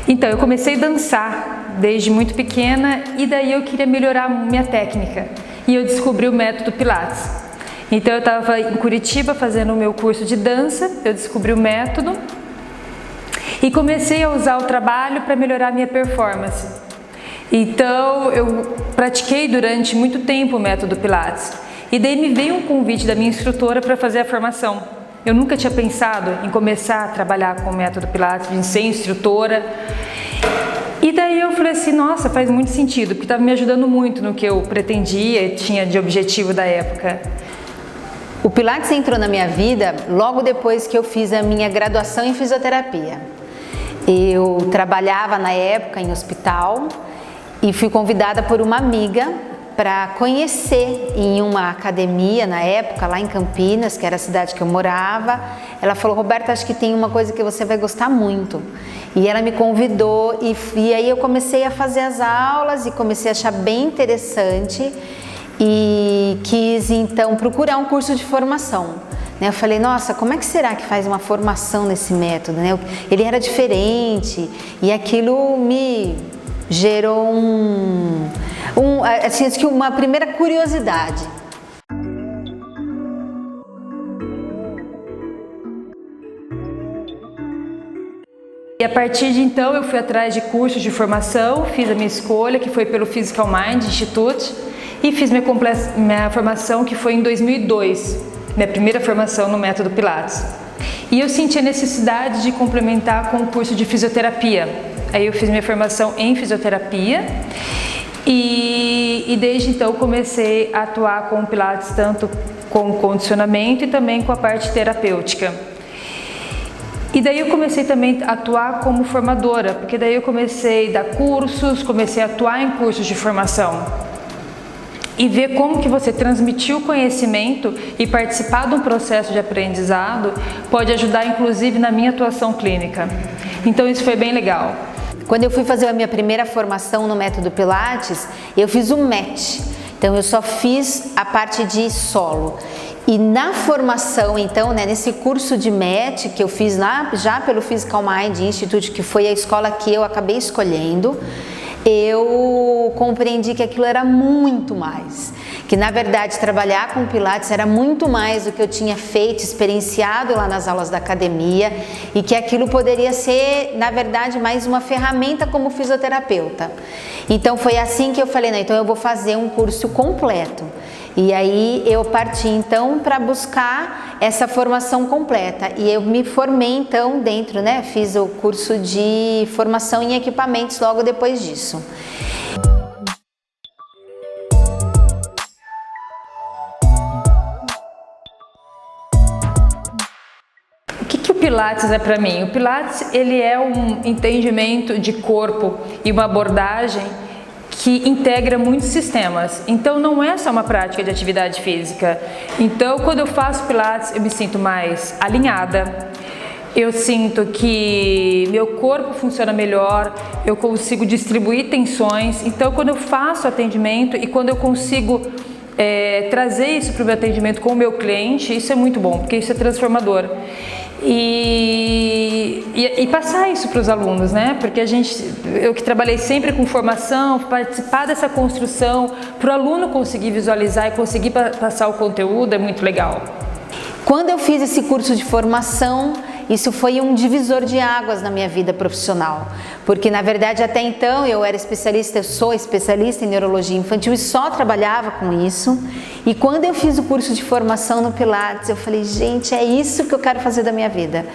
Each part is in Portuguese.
Então, eu comecei a dançar desde muito pequena e daí eu queria melhorar minha técnica e eu descobri o método Pilates. Então, eu estava em Curitiba fazendo o meu curso de dança, eu descobri o método e comecei a usar o trabalho para melhorar minha performance. Então, eu pratiquei durante muito tempo o método Pilates e daí me veio um convite da minha instrutora para fazer a formação. Eu nunca tinha pensado em começar a trabalhar com o método Pilates, em ser instrutora. E daí eu falei assim, nossa, faz muito sentido, porque estava me ajudando muito no que eu pretendia e tinha de objetivo da época. O Pilates entrou na minha vida logo depois que eu fiz a minha graduação em fisioterapia. Eu trabalhava na época em hospital e fui convidada por uma amiga para conhecer em uma academia na época, lá em Campinas, que era a cidade que eu morava. Ela falou, Roberta, acho que tem uma coisa que você vai gostar muito. E ela me convidou e aí eu comecei a fazer as aulas e comecei a achar bem interessante e quis então procurar um curso de formação. Eu falei, nossa, como é que será que faz uma formação nesse método? Ele era diferente e aquilo me gerou uma primeira curiosidade. E a partir de então eu fui atrás de cursos de formação, fiz a minha escolha, que foi pelo Physical Mind Institute, e fiz minha formação, que foi em 2002, minha primeira formação no método Pilates. E eu senti a necessidade de complementar com o curso de fisioterapia. Aí eu fiz minha formação em fisioterapia e desde então comecei a atuar com o Pilates tanto com condicionamento e também com a parte terapêutica. E daí eu comecei também a atuar como formadora, porque daí eu comecei a dar cursos, comecei a atuar em cursos de formação. E ver como que você transmitir o conhecimento e participar de um processo de aprendizado pode ajudar inclusive na minha atuação clínica. Então isso foi bem legal. Quando eu fui fazer a minha primeira formação no método Pilates, eu fiz o match. Então eu só fiz a parte de solo. E na formação, então, nesse curso de match que eu fiz lá, já pelo Physical Mind Institute, que foi a escola que eu acabei escolhendo, eu compreendi que aquilo era muito mais, que na verdade trabalhar com Pilates era muito mais do que eu tinha feito, experienciado lá nas aulas da academia e que aquilo poderia ser, na verdade, mais uma ferramenta como fisioterapeuta. Então foi assim que eu falei, não, então eu vou fazer um curso completo. E aí eu parti então para buscar essa formação completa e eu me formei então dentro, fiz o curso de formação em equipamentos logo depois disso. O que o Pilates é para mim? O Pilates ele é um entendimento de corpo e uma abordagem que integra muitos sistemas, então não é só uma prática de atividade física. Então quando eu faço Pilates eu me sinto mais alinhada, eu sinto que meu corpo funciona melhor, eu consigo distribuir tensões. Então quando eu faço atendimento e quando eu consigo trazer isso para o meu atendimento com o meu cliente, isso é muito bom, porque isso é transformador. E passar isso para os alunos, porque eu que trabalhei sempre com formação, participar dessa construção, para o aluno conseguir visualizar e conseguir passar o conteúdo é muito legal. Quando eu fiz esse curso de formação, isso foi um divisor de águas na minha vida profissional, porque na verdade até então eu sou especialista em neurologia infantil e só trabalhava com isso. E quando eu fiz o curso de formação no Pilates, eu falei, gente, é isso que eu quero fazer da minha vida.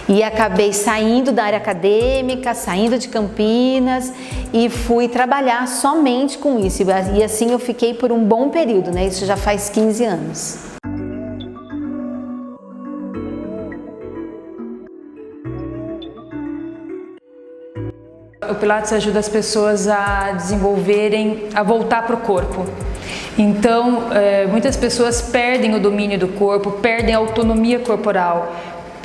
E acabei saindo da área acadêmica, saindo de Campinas e fui trabalhar somente com isso. E assim eu fiquei por um bom período, isso já faz 15 anos. O Pilates ajuda as pessoas a desenvolverem, a voltar para o corpo. Então, muitas pessoas perdem o domínio do corpo, perdem a autonomia corporal.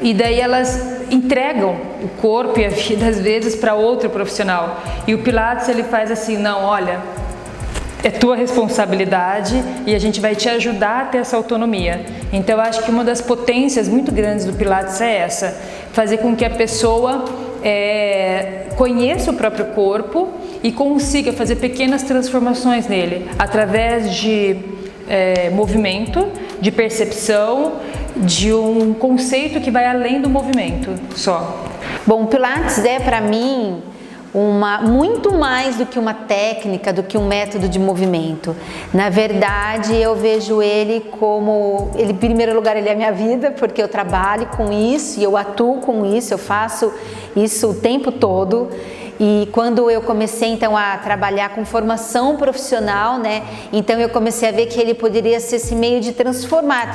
E daí elas entregam o corpo e a vida, às vezes, para outro profissional. E o Pilates, ele faz assim, não, olha, é tua responsabilidade e a gente vai te ajudar a ter essa autonomia. Então, eu acho que uma das potências muito grandes do Pilates é essa, fazer com que a pessoa conheça o próprio corpo e consiga fazer pequenas transformações nele, através de movimento, de percepção, de um conceito que vai além do movimento só. Bom, o Pilates é para mim muito mais do que uma técnica, do que um método de movimento. Na verdade, eu vejo ele como, em primeiro lugar, ele é a minha vida, porque eu trabalho com isso e eu atuo com isso, eu faço isso o tempo todo. E quando eu comecei então a trabalhar com formação profissional, né, então eu comecei a ver que ele poderia ser esse meio de transformar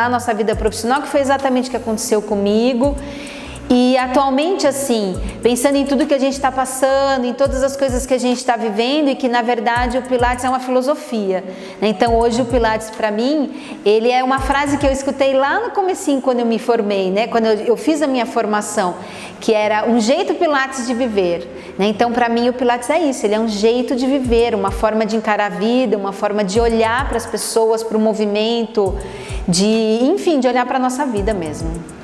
a nossa vida profissional, que foi exatamente o que aconteceu comigo. E atualmente, assim, pensando em tudo que a gente está passando, em todas as coisas que a gente está vivendo, e que na verdade o Pilates é uma filosofia, né? Então hoje o Pilates para mim, ele é uma frase que eu escutei lá no comecinho quando eu me formei, né? Quando eu fiz a minha formação, que era um jeito Pilates de viver, né? Então para mim o Pilates é isso, ele é um jeito de viver, uma forma de encarar a vida, uma forma de olhar para as pessoas, para o movimento, enfim, de olhar para a nossa vida mesmo.